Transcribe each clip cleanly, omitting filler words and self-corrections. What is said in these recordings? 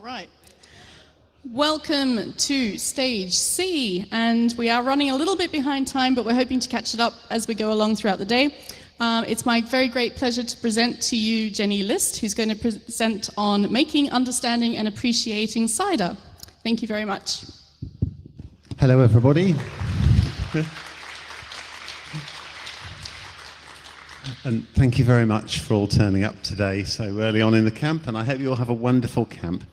All right. Welcome to stage C, and we are running a little bit behind time, but we're hoping to catch it up as we go along throughout the day. It's my very great pleasure to present to you Jenny List, who's going to present on making, understanding and appreciating cider. Thank you very much. Hello everybody. And thank you very much for all turning up today so early on in the camp, and I hope you all have a wonderful camp.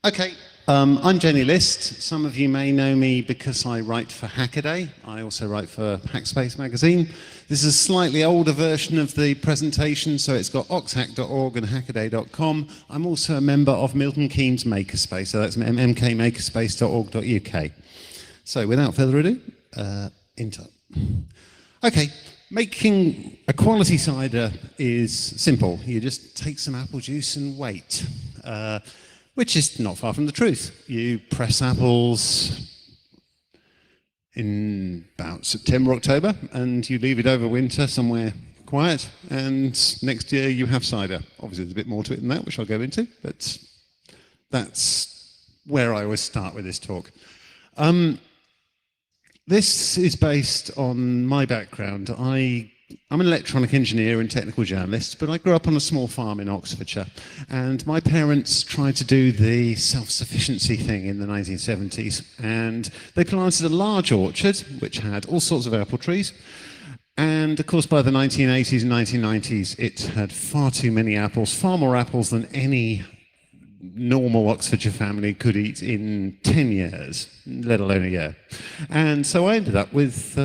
Okay, I'm Jenny List. Some of you may know me because I write for Hackaday. I also write for Hackspace magazine. This is a slightly older version of the presentation, so it's got oxhack.org and hackaday.com. I'm also a member of Milton Keynes Makerspace, so that's mkmakerspace.org.uk. So without further ado, into. Okay. Making a quality cider is simple. You just take some apple juice and wait, which is not far from the truth. You press apples in about September, October, and you leave it over winter somewhere quiet, and next year you have cider. Obviously there's a bit more to it than that, which I'll go into, but that's where I always start with this talk. This is based on my background. I'm an electronic engineer and technical journalist, but I grew up on a small farm in Oxfordshire, and my parents tried to do the self-sufficiency thing in the 1970s, and they planted a large orchard which had all sorts of apple trees, and of course by the 1980s and 1990s it had far too many apples, far more apples than any normal Oxfordshire family could eat in 10 years, let alone a year. And so I ended up with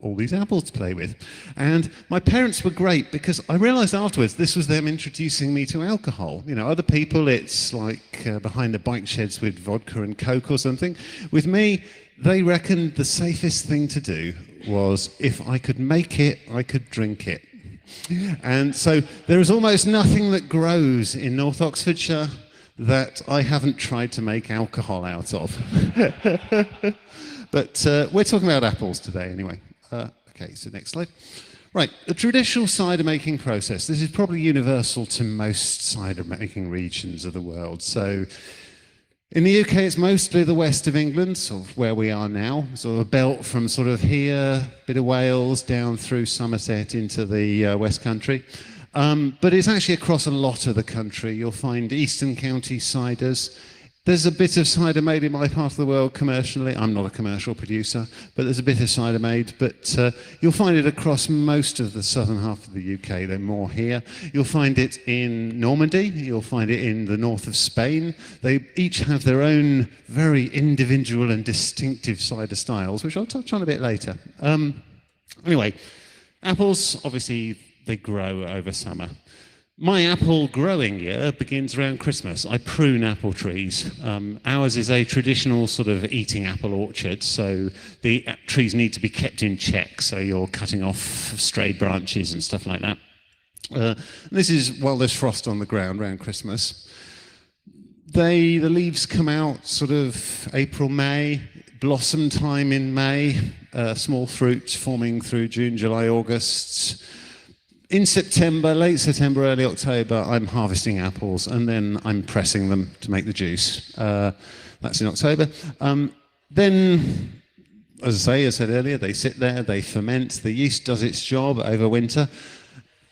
all these apples to play with. And my parents were great because I realized afterwards this was them introducing me to alcohol. You know, other people, it's like behind the bike sheds with vodka and Coke or something. With me, they reckoned the safest thing to do was if I could make it, I could drink it. And so there is almost nothing that grows in North Oxfordshire that I haven't tried to make alcohol out of. But we're talking about apples today anyway. Okay, so next slide. Right, the traditional cider making process. This is probably universal to most cider making regions of the world. So in the UK, it's mostly the west of England, sort of where we are now, sort of a belt from sort of here, bit of Wales, down through Somerset into the West Country. But it's actually across a lot of the country. You'll find Eastern County ciders. There's a bit of cider made in my part of the world commercially. I'm not a commercial producer, but there's a bit of cider made. But you'll find it across most of the southern half of the UK. They're more here. You'll find it in Normandy. You'll find it in the north of Spain. They each have their own very individual and distinctive cider styles, which I'll touch on a bit later. Anyway, apples, obviously, they grow over summer. My apple growing year begins around Christmas. I prune apple trees. Ours is a traditional sort of eating apple orchard, so the trees need to be kept in check, so you're cutting off stray branches and stuff like that. This is while there's frost on the ground around Christmas. The leaves come out sort of April, May, blossom time in May, small fruit forming through June, July, August. In September, late September, early October, I'm harvesting apples and then I'm pressing them to make the juice. That's in October. Then, as I said earlier, they sit there, they ferment. The yeast does its job over winter.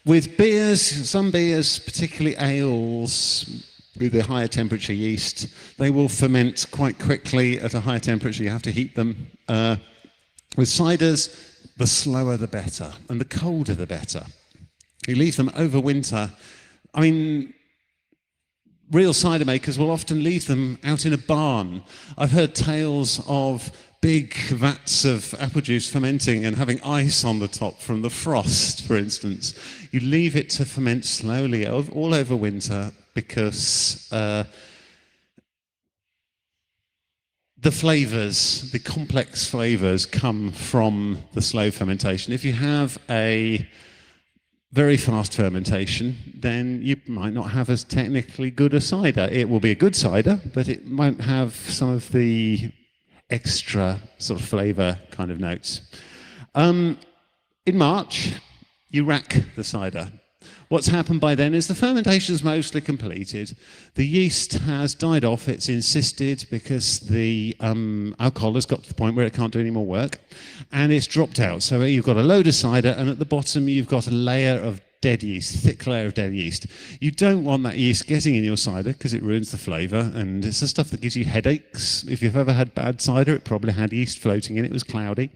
With beers, some beers, particularly ales, with the higher temperature yeast, they will ferment quite quickly at a higher temperature. You have to heat them. With ciders, the slower the better, and the colder the better. You leave them over winter. I mean, real cider makers will often leave them out in a barn. I've heard tales of big vats of apple juice fermenting and having ice on the top from the frost, for instance. You leave it to ferment slowly all over winter because the flavors, the complex flavors, come from the slow fermentation. If you have a very fast fermentation, then you might not have as technically good a cider. It will be a good cider, but it won't have some of the extra sort of flavor kind of notes. In March, you rack the cider. What's happened by then is the fermentation is mostly completed. The yeast has died off. It's insisted because the alcohol has got to the point where it can't do any more work, and it's dropped out. So you've got a load of cider, and at the bottom you've got a layer of dead yeast, thick layer of dead yeast. You don't want that yeast getting in your cider because it ruins the flavour, and it's the stuff that gives you headaches. If you've ever had bad cider, it probably had yeast floating in it. It was cloudy.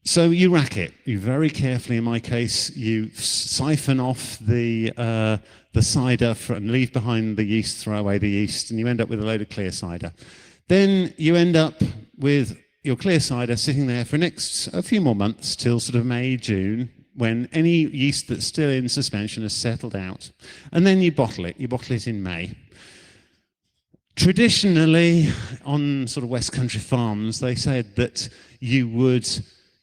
So you rack it. You very carefully, in my case, you siphon off the cider and leave behind the yeast, throw away the yeast, and you end up with a load of clear cider. Then you end up with your clear cider sitting there for a few more months till sort of May, June, when any yeast that's still in suspension has settled out. And then you bottle it. You bottle it in May. Traditionally, on sort of West Country farms, they said that you would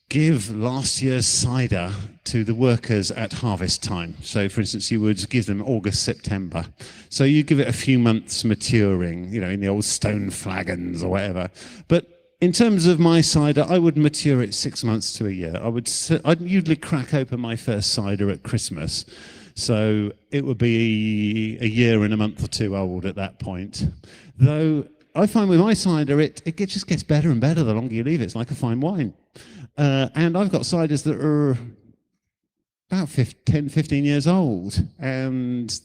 give last year's cider to the workers at harvest time. So, for instance, you would give them August, September. So you give it a few months maturing, in the old stone flagons or whatever. But in terms of my cider, I would mature it 6 months to a year. I'd usually crack open my first cider at Christmas. So it would be a year and a month or two old at that point. Though I find with my cider, it just gets better and better the longer you leave it. It's like a fine wine. And I've got ciders that are about 10, 15 years old. And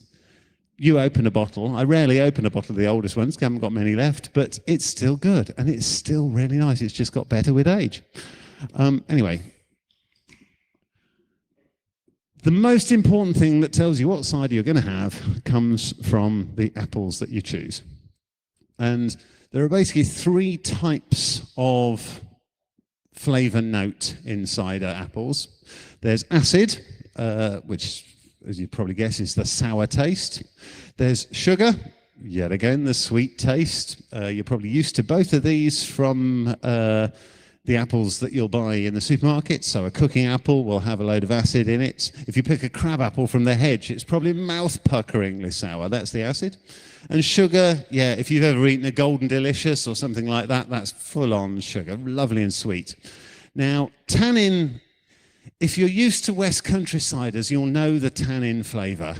you open a bottle. I rarely open a bottle of the oldest ones, I haven't got many left, but it's still good. And it's still really nice. It's just got better with age. Anyway, the most important thing that tells you what cider you're going to have comes from the apples that you choose. And there are basically 3 types of flavor note in cider apples. There's acid, which, as you probably guess, is the sour taste. There's sugar, yet again, the sweet taste. You're probably used to both of these from the apples that you'll buy in the supermarket. So a cooking apple will have a load of acid in it. If you pick a crab apple from the hedge, it's probably mouth-puckeringly sour. That's the acid. And sugar, yeah, if you've ever eaten a Golden Delicious or something like that, that's full-on sugar, lovely and sweet. Now, tannin, if you're used to West Country ciders, you'll know the tannin flavour,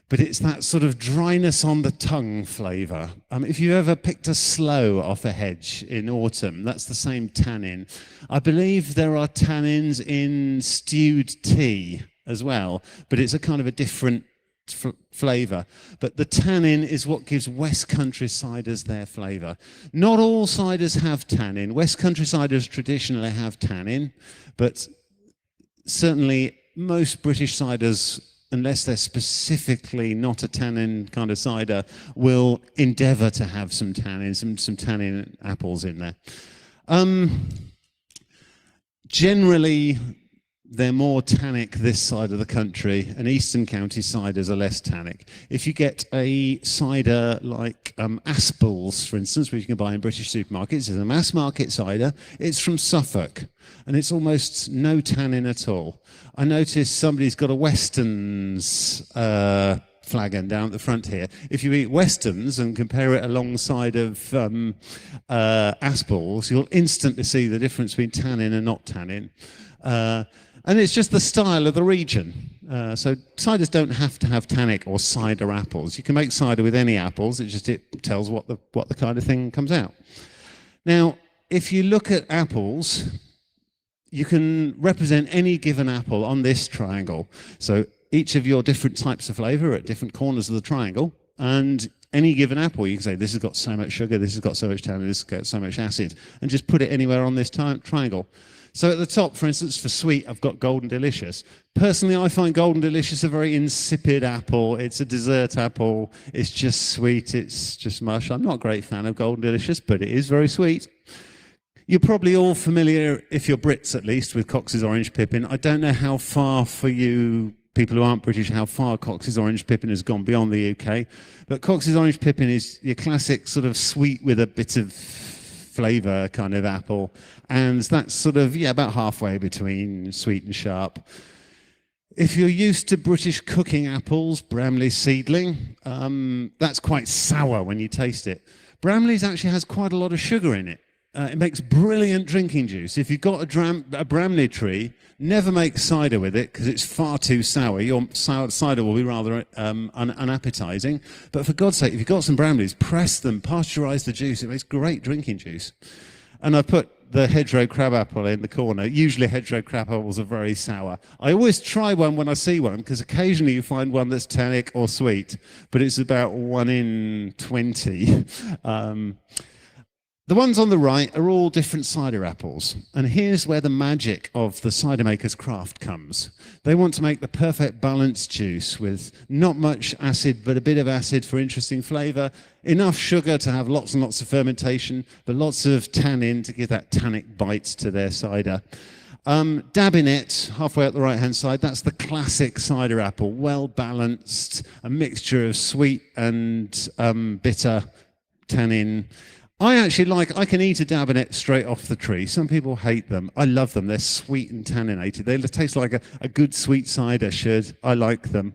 but it's that sort of dryness on the tongue flavour. If you ever picked a sloe off a hedge in autumn, that's the same tannin. I believe there are tannins in stewed tea as well, but it's a kind of a different flavour. But the tannin is what gives West Country ciders their flavour. Not all ciders have tannin. West Country ciders traditionally have tannin, but certainly most British ciders, unless they're specifically not a tannin kind of cider, will endeavour to have some tannin, some tannin apples in there. Generally, they're more tannic this side of the country, and Eastern County ciders are less tannic. If you get a cider like Aspel's, for instance, which you can buy in British supermarkets, it's a mass market cider. It's from Suffolk, and it's almost no tannin at all. I noticed somebody's got a Weston's flagon down at the front here. If you eat Weston's and compare it alongside of Aspel's, you'll instantly see the difference between tannin and not tannin. And it's just the style of the region. So ciders don't have to have tannic or cider apples. You can make cider with any apples. It tells what the kind of thing comes out. Now, if you look at apples, you can represent any given apple on this triangle. So each of your different types of flavor are at different corners of the triangle, and any given apple, you can say, this has got so much sugar, this has got so much tannin, this has got so much acid, and just put it anywhere on this triangle. So at the top, for instance, for sweet, I've got Golden Delicious. Personally, I find Golden Delicious a very insipid apple. It's a dessert apple. It's just sweet. It's just mush. I'm not a great fan of Golden Delicious, but it is very sweet. You're probably all familiar, if you're Brits at least, with Cox's Orange Pippin. I don't know how far for you people who aren't British, how far Cox's Orange Pippin has gone beyond the UK. But Cox's Orange Pippin is your classic sort of sweet with a bit of flavour kind of apple. And that's sort of, about halfway between sweet and sharp. If you're used to British cooking apples, Bramley's seedling, that's quite sour when you taste it. Bramley's actually has quite a lot of sugar in it. It makes brilliant drinking juice. If you've got a Bramley tree, never make cider with it because it's far too sour. Your cider will be rather unappetizing. But for God's sake, if you've got some Bramleys, press them, pasteurize the juice. It makes great drinking juice. And I put the hedgerow crabapple in the corner. Usually hedgerow crabapples are very sour. I always try one when I see one because occasionally you find one that's tannic or sweet, but it's about 1 in 20. The ones on the right are all different cider apples. And here's where the magic of the cider maker's craft comes. They want to make the perfect balanced juice with not much acid, but a bit of acid for interesting flavor, enough sugar to have lots and lots of fermentation, but lots of tannin to give that tannic bite to their cider. Dabinet, halfway up the right-hand side, that's the classic cider apple, well balanced, a mixture of sweet and bitter tannin. I can eat a Dabinet straight off the tree. Some people hate them. I love them. They're sweet and tanninated. They taste like a good sweet cider should. I like them.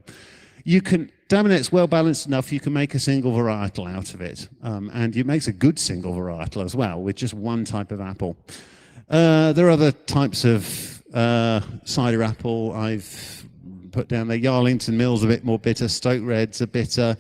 Dabinet's well balanced enough, you can make a single varietal out of it. And it makes a good single varietal as well, with just one type of apple. There are other types of cider apple I've put down there. Yarlington Mill's a bit more bitter. Stoke Red's a bitter.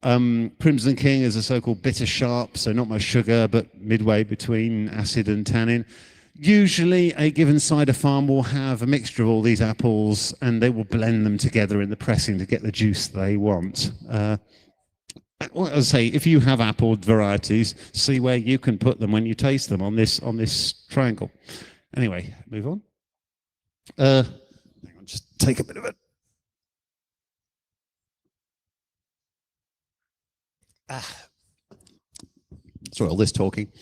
Crimson King is a so-called bitter sharp, so not much sugar, but midway between acid and tannin. Usually a given cider farm will have a mixture of all these apples and they will blend them together in the pressing to get the juice they want. What I say, if you have apple varieties, see where you can put them when you taste them on this triangle. Anyway, move on. Hang on, just take a bit of it. Sorry, all this talking.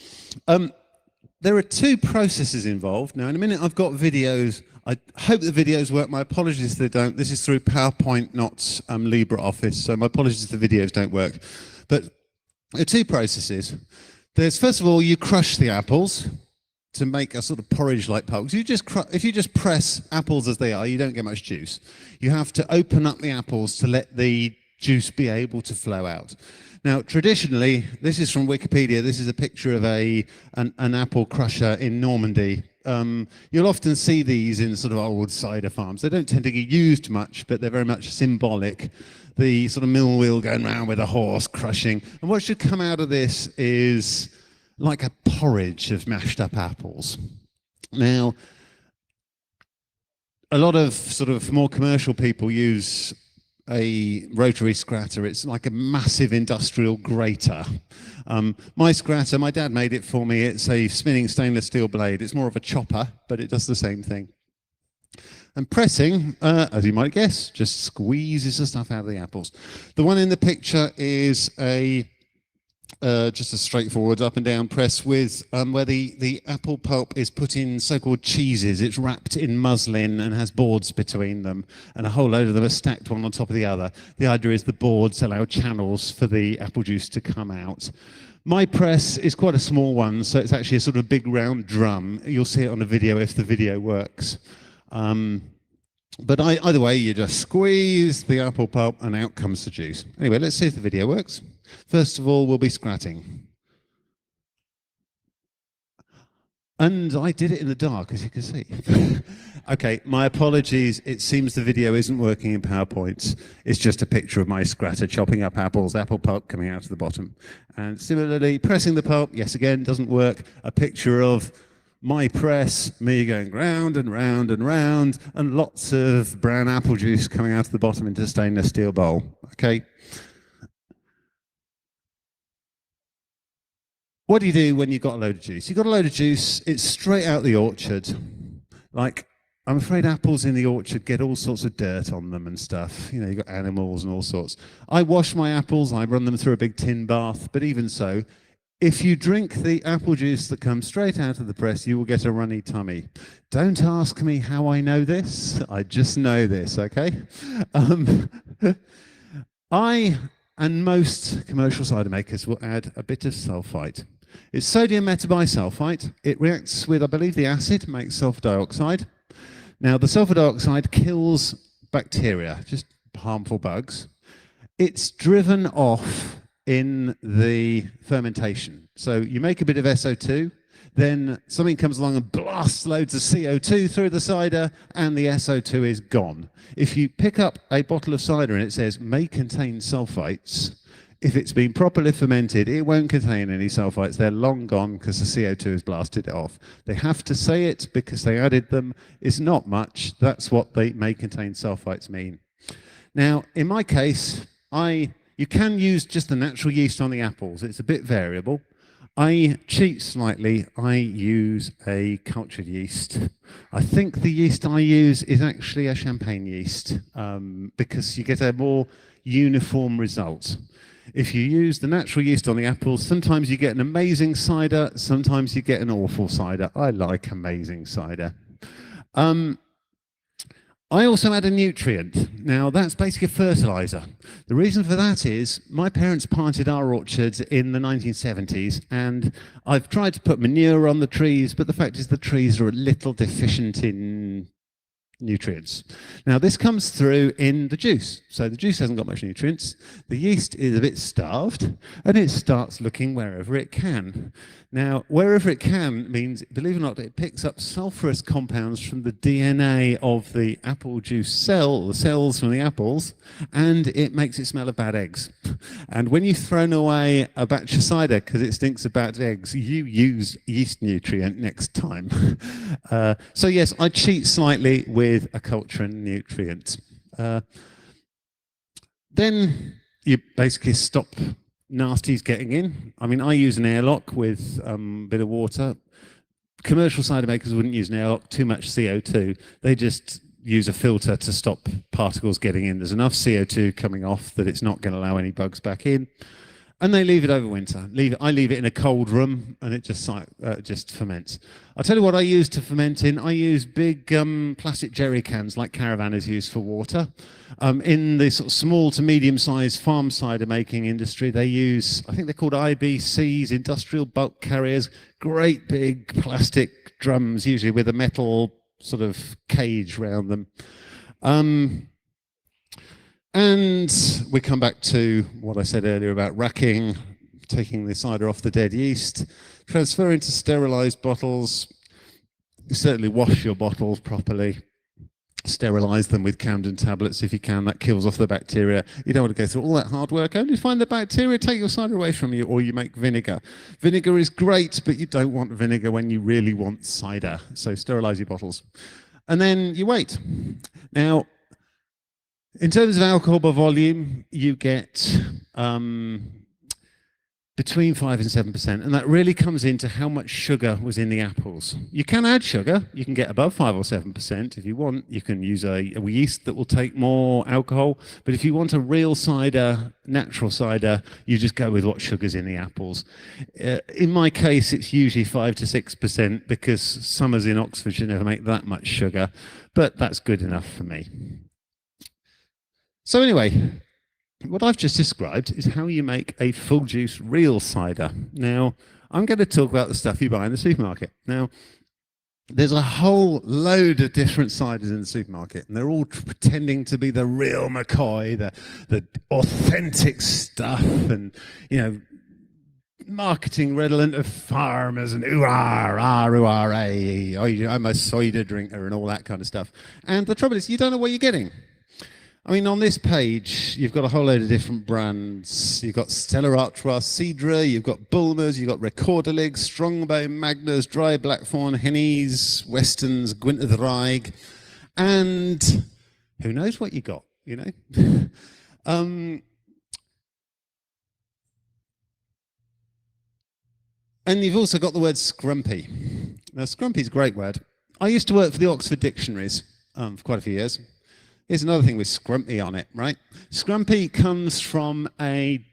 There are 2 processes involved. Now, in a minute, I've got videos. I hope the videos work. My apologies if they don't. This is through PowerPoint, not LibreOffice, so my apologies if the videos don't work. But there are 2 processes. There's, first of all, you crush the apples to make a sort of porridge-like pulp. If you just press apples as they are, you don't get much juice. You have to open up the apples to let the juice be able to flow out. Now, traditionally, this is from Wikipedia. This is a picture of an apple crusher in Normandy. You'll often see these in sort of old cider farms. They don't tend to get used much, but they're very much symbolic. The sort of mill wheel going around with a horse crushing. And what should come out of this is like a porridge of mashed up apples. Now, a lot of sort of more commercial people use a rotary scratter. It's like a massive industrial grater. My scratter, my dad made it for me. It's a spinning stainless steel blade. It's more of a chopper, but it does the same thing. And pressing, as you might guess, just squeezes the stuff out of the apples. The one in the picture is just a straightforward up and down press with where the apple pulp is put in so-called cheeses. It's wrapped in muslin and has boards between them, and a whole load of them are stacked one on top of the other. The idea is the boards allow channels for the apple juice to come out. My press is quite a small one, so it's actually a sort of big round drum. You'll see it on a video if the video works. But either way, you just squeeze the apple pulp and out comes the juice. Anyway, let's see if the video works. First of all, we'll be scratting. And I did it in the dark, as you can see. Okay, my apologies. It seems the video isn't working in PowerPoint. It's just a picture of my scratter chopping up apples, apple pulp coming out of the bottom. And similarly, pressing the pulp, yes, again, doesn't work. A picture of my press, me going round and round and round, and lots of brown apple juice coming out of the bottom into a stainless steel bowl. Okay. What do you do when you've got a load of juice? You've got a load of juice, it's straight out the orchard. Like, I'm afraid apples in the orchard get all sorts of dirt on them and stuff. You know, you've got animals and all sorts. I wash my apples, I run them through a big tin bath, but even so, if you drink the apple juice that comes straight out of the press, you will get a runny tummy. Don't ask me how I know this. I just know this, okay? I and most commercial cider makers will add a bit of sulfite. It's sodium metabisulfite. It reacts with, I believe, the acid, makes sulfur dioxide. Now, the sulfur dioxide kills bacteria, just harmful bugs. It's driven off in the fermentation. So you make a bit of SO2, then something comes along and blasts loads of CO2 through the cider, and the SO2 is gone. If you pick up a bottle of cider and it says may contain sulfites, if it's been properly fermented, it won't contain any sulfites. They're long gone because the CO2 has blasted it off. They have to say it because they added them. It's not much. That's what they may contain sulfites mean. Now, in my case, you can use just the natural yeast on the apples. It's a bit variable. I cheat slightly. I use a cultured yeast. I think the yeast I use is actually a champagne yeast because you get a more uniform result. If you use the natural yeast on the apples, sometimes you get an amazing cider, sometimes you get an awful cider. I like amazing cider. I also add a nutrient. Now, that's basically a fertilizer. The reason for that is my parents planted our orchards in the 1970s, and I've tried to put manure on the trees, but the fact is the trees are a little deficient in nutrients. Now, this comes through in the juice. So the juice hasn't got much nutrients. The yeast is a bit starved, and it starts looking wherever it can. Now, wherever it can means, believe it or not, it picks up sulfurous compounds from the DNA of the apple juice cell, the cells from the apples, and it makes it smell of bad eggs. And when you've thrown away a batch of cider because it stinks of bad eggs, you use yeast nutrient next time. So yes, I cheat slightly with a culture and nutrient. Then you basically stop nasties getting in. I mean, I use an airlock with a bit of water. Commercial cider makers wouldn't use an airlock, too much CO2. They just use a filter to stop particles getting in. There's enough CO2 coming off that it's not going to allow any bugs back in. And they leave it over winter. I leave it in a cold room, and it just ferments. I'll tell you what I use to ferment in. I use big plastic jerry cans like caravanners use for water. In the sort of small to medium-sized farm cider making industry, they use, I think they're called IBCs, industrial bulk carriers, great big plastic drums, usually with a metal sort of cage around them. And we come back to what I said earlier about racking, taking the cider off the dead yeast, transfer into sterilized bottles. You certainly wash your bottles properly, sterilize them with Camden tablets if you can. That kills off the bacteria. You don't want to go through all that hard work. Only find the bacteria, take your cider away from you, or you make vinegar. Vinegar is great, but you don't want vinegar when you really want cider. So sterilize your bottles. And then you wait. Now, in terms of alcohol by volume, you get between 5 and 7%, and that really comes into how much sugar was in the apples. You can add sugar. You can get above 5 or 7% if you want. You can use a yeast that will take more alcohol, but if you want a real cider, natural cider, you just go with what sugar's in the apples. In my case, it's usually 5 to 6% because summers in Oxfordshire never make that much sugar, but that's good enough for me. So anyway, what I've just described is how you make a full juice real cider. Now, I'm going to talk about the stuff you buy in the supermarket. Now, there's a whole load of different ciders in the supermarket, and they're all pretending to be the real McCoy, the authentic stuff, and, you know, marketing redolent of farmers and I'm a cider drinker and all that kind of stuff. And the trouble is, you don't know what you're getting. I mean, on this page, you've got a whole load of different brands. You've got Stella Artois, Cider, you've got Bulmers, you've got Recorderlig, Strongbow, Magners, Dry Blackthorn, Hennies, Westerns, Gwynedd Wraig, and who knows what you got, you know? And you've also got the word scrumpy. Now, scrumpy is a great word. I used to work for the Oxford Dictionaries for quite a few years. Here's another thing with scrumpy on it, right? Scrumpy comes from a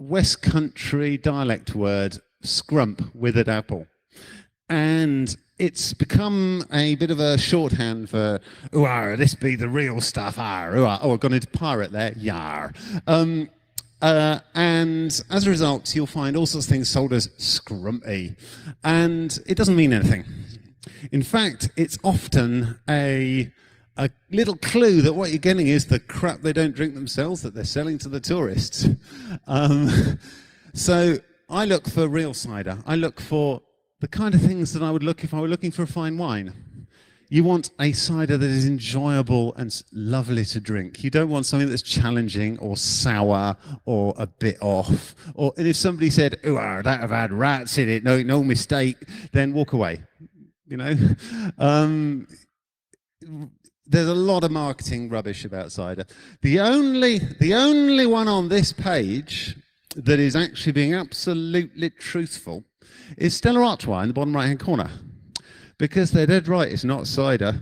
West Country dialect word, scrump, withered apple. And it's become a bit of a shorthand for, ooh, this be the real stuff, ooh, I've gone into pirate there, yar. And as a result, you'll find all sorts of things sold as scrumpy. And it doesn't mean anything. In fact, it's often a little clue that what you're getting is the crap they don't drink themselves that they're selling to the tourists. So I look for real cider. I look for the kind of things that I would look if I were looking for a fine wine. You want a cider that is enjoyable and lovely to drink. You don't want something that's challenging or sour or a bit off. And if somebody said, "Oh, that have had rats in it, no mistake," then walk away. You know, there's a lot of marketing rubbish about cider. The only one on this page that is actually being absolutely truthful is Stella Artois in the bottom right-hand corner. Because they're dead right, it's not cider.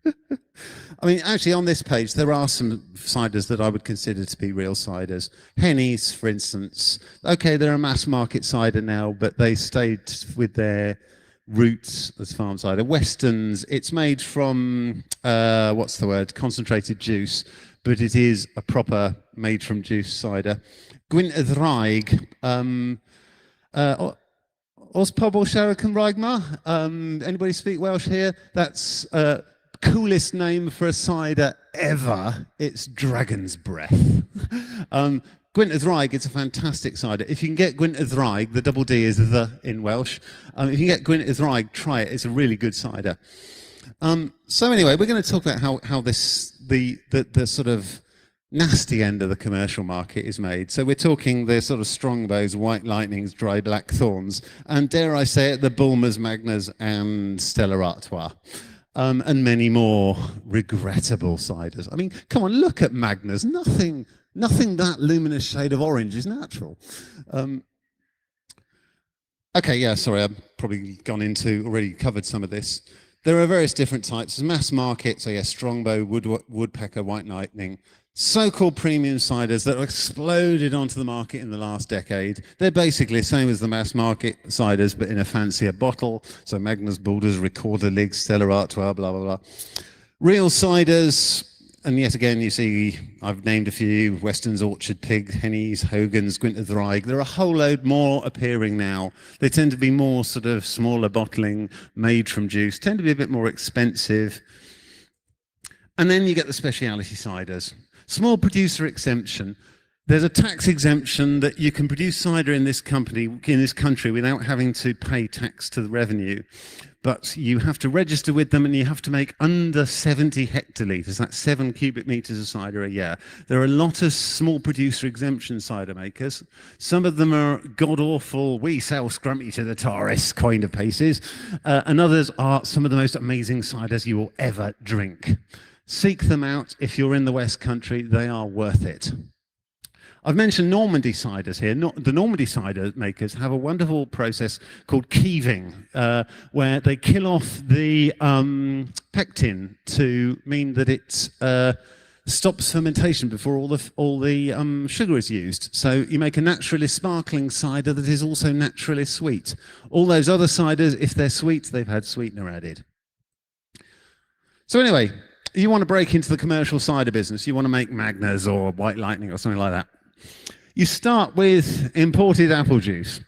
I mean, actually, on this page, there are some ciders that I would consider to be real ciders. Hennies, for instance. Okay, they're a mass market cider now, but they stayed with their roots as farm cider. Westerns, it's made from, what's the word, concentrated juice, but it is a proper made from juice cider. Gwynedd Wraig, Os pobl siarad Cymraeg ma? Anybody speak Welsh here? That's coolest name for a cider ever. It's Dragon's Breath. Gwynedd Wraig, it's a fantastic cider. If you can get Gwynedd Wraig, the double D is the in Welsh. If you can get Gwynedd Wraig, try it. It's a really good cider. So anyway, we're going to talk about how this the sort of nasty end of the commercial market is made. So we're talking the sort of Strongbows, White Lightnings, Dry Black Thorns, and dare I say it, the Bulmers, Magnas, and Stella Artois, and many more regrettable ciders. I mean, come on, look at Magnas. Nothing that luminous shade of orange is natural. Okay, yeah, sorry, I've probably already covered some of this. There are various different types. There's mass market, so yeah, Strongbow, Woodpecker, White Lightning. So-called premium ciders that have exploded onto the market in the last decade. They're basically the same as the mass market ciders, but in a fancier bottle. So Magnus, Boulders, Recorder, Lig, Stella Artois, blah, blah, blah. Real ciders, and yet again, you see, I've named a few, Weston's, Orchard Pig, Hennies, Hogan's, Gwynedd Wraig. There are a whole load more appearing now. They tend to be more sort of smaller bottling, made from juice, tend to be a bit more expensive. And then you get the specialty ciders. Small producer exemption. There's a tax exemption that you can produce cider in this country without having to pay tax to the revenue. But you have to register with them and you have to make under 70 hectolitres. That's 7 cubic meters of cider a year. There are a lot of small producer exemption cider makers. Some of them are god-awful, we sell scrumpy to the tourists kind of pieces. And others are some of the most amazing ciders you will ever drink. Seek them out if you're in the West Country, they are worth it. I've mentioned Normandy ciders here. The Normandy cider makers have a wonderful process called keeving, where they kill off the pectin to mean that it stops fermentation before all the sugar is used. So you make a naturally sparkling cider that is also naturally sweet. All those other ciders, if they're sweet, they've had sweetener added. So anyway, you want to break into the commercial cider business, you want to make Magnas or White Lightning or something like that. You start with imported apple juice.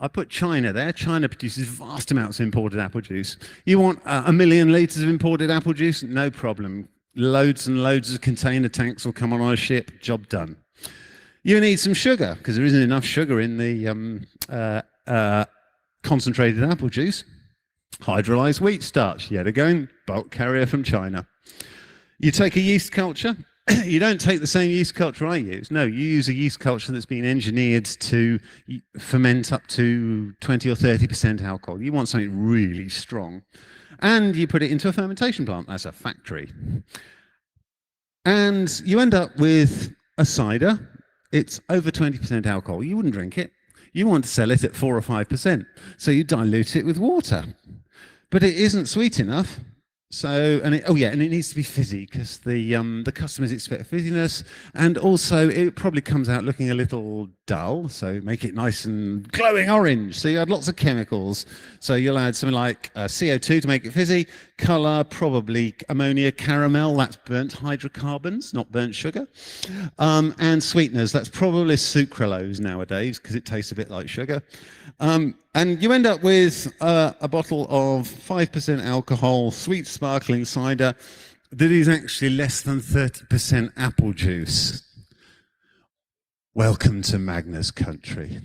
I put China there. China produces vast amounts of imported apple juice. You want 1 million litres of imported apple juice? No problem. Loads and loads of container tanks will come on a ship. Job done. You need some sugar, because there isn't enough sugar in the concentrated apple juice. Hydrolyzed wheat starch, yet again, bulk carrier from China. You take a yeast culture. You don't take the same yeast culture I use. No, you use a yeast culture that's been engineered to ferment up to 20 or 30% alcohol. You want something really strong. And you put it into a fermentation plant. That's a factory. And you end up with a cider. It's over 20% alcohol. You wouldn't drink it. You want to sell it at 4 or 5%. So you dilute it with water. But it isn't sweet enough. So, and it needs to be fizzy because the customers expect fizziness, and also it probably comes out looking a little dull. So make it nice and glowing orange. So you add lots of chemicals. So you'll add something like CO2 to make it fizzy, color, probably ammonia, caramel. That's burnt hydrocarbons, not burnt sugar, and sweeteners. That's probably sucralose nowadays because it tastes a bit like sugar. And you end up with a bottle of 5% alcohol, sweet sparkling cider that is actually less than 30% apple juice. Welcome to Magnus country.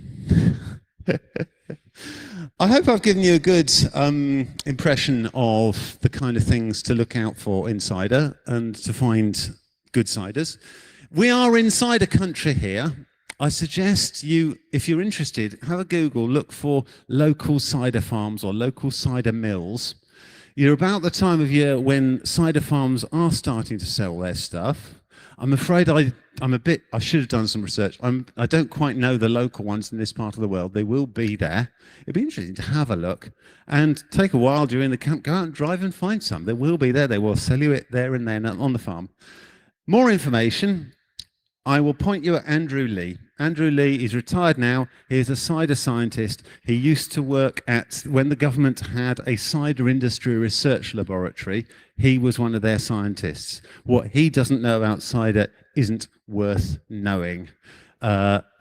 I hope I've given you a good impression of the kind of things to look out for in cider and to find good ciders. We are in cider country here. I suggest you, if you're interested, have a Google, look for local cider farms or local cider mills. You're about the time of year when cider farms are starting to sell their stuff. I'm afraid I should have done some research. I don't quite know the local ones in this part of the world. They will be there. It'd be interesting to have a look and take a while during the camp, go out and drive and find some. They will be there. They will sell you it there and then on the farm. More information, I will point you at Andrew Lee. Andrew Lee is retired now. He is a cider scientist. He used to work at, when the government had a cider industry research laboratory, he was one of their scientists. What he doesn't know about cider isn't worth knowing.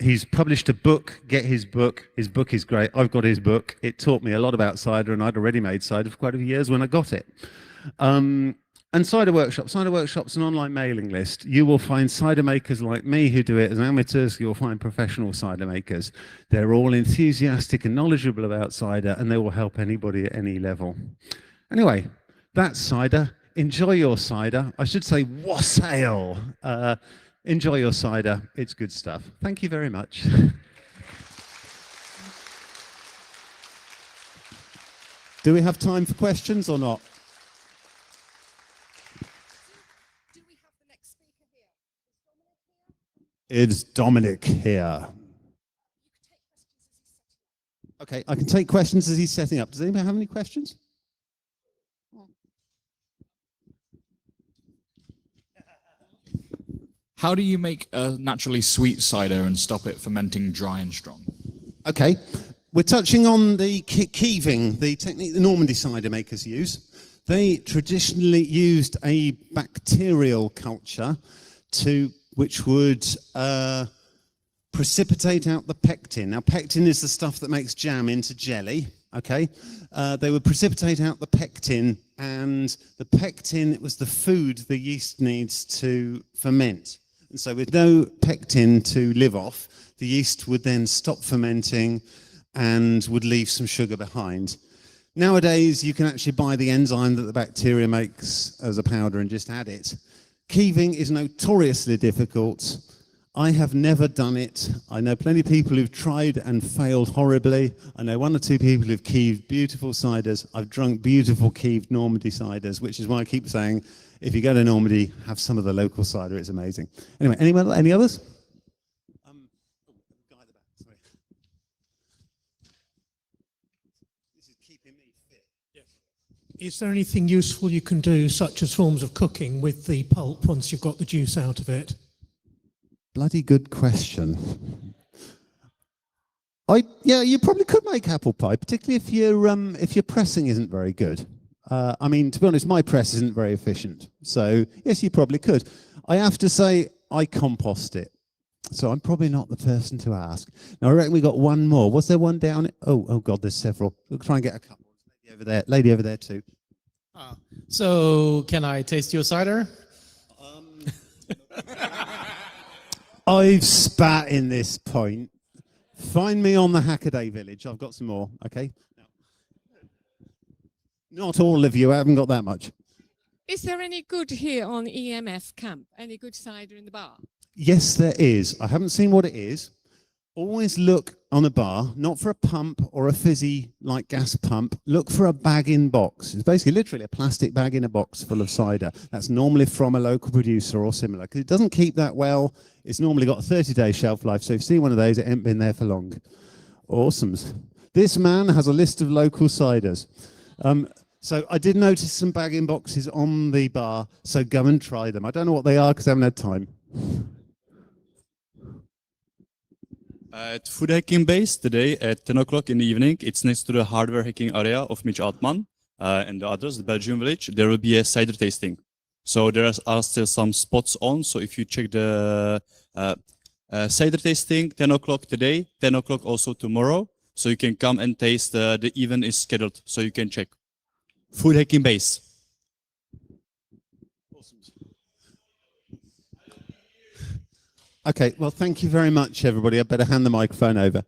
He's published a book. Get his book. His book is great. I've got his book. It taught me a lot about cider, and I'd already made cider for quite a few years when I got it. And Cider Workshop's an online mailing list. You will find cider makers like me who do it as amateurs. You'll find professional cider makers. They're all enthusiastic and knowledgeable about cider, and they will help anybody at any level. Anyway, that's cider. Enjoy your cider. I should say wassail. Enjoy your cider. It's good stuff. Thank you very much. Do we have time for questions or not? It's Dominic here. Okay, I can take questions as he's setting up. Does anybody have any questions? How do you make a naturally sweet cider and stop it fermenting dry and strong? Okay, we're touching on the keeving, the technique the Normandy cider makers use. They traditionally used a bacterial culture which would precipitate out the pectin. Now, pectin is the stuff that makes jam into jelly, okay? They would precipitate out the pectin, and the pectin was the food the yeast needs to ferment. And so with no pectin to live off, the yeast would then stop fermenting and would leave some sugar behind. Nowadays, you can actually buy the enzyme that the bacteria makes as a powder and just add it. Keeving is notoriously difficult. I have never done it. I know plenty of people who've tried and failed horribly. I know one or two people who've keeved beautiful ciders. I've drunk beautiful keeved Normandy ciders, which is why I keep saying, if you go to Normandy, have some of the local cider. It's amazing. Anyway, any others? Guy at the back, sorry. This is keeping me fit. Yes. Is there anything useful you can do, such as forms of cooking with the pulp once you've got the juice out of it? Bloody good question. Yeah, you probably could make apple pie, particularly if your pressing isn't very good. I mean, to be honest, my press isn't very efficient. So yes, you probably could. I have to say, I compost it. So I'm probably not the person to ask. Now, I reckon we got one more. Was there one down? Oh God, there's several. We'll try and get a couple. Lady over there too. So, can I taste your cider? I've spat in this point. Find me on the Hackaday Village. I've got some more, okay? Not all of you, I haven't got that much. Is there any good here on EMF camp? Any good cider in the bar? Yes, there is. I haven't seen what it is. Always look on a bar, not for a pump or a fizzy like gas pump. Look for a bag-in-box. It's basically literally a plastic bag in a box full of cider. That's normally from a local producer or similar, because it doesn't keep that well. It's normally got a 30-day shelf life, so if you see one of those, it ain't been there for long. Awesome. This man has a list of local ciders. So I did notice some bag-in-boxes on the bar, so go and try them. I don't know what they are because I haven't had time. At Food Hacking Base today at 10 o'clock in the evening, it's next to the hardware hacking area of Mitch Altman and the others, the Belgian village. There will be a cider tasting. So there are still some spots on. So if you check the cider tasting, 10 o'clock today, 10 o'clock also tomorrow. So you can come and taste. The event is scheduled, so you can check. Food Hacking Base. Okay, well, thank you very much, everybody. I better hand the microphone over.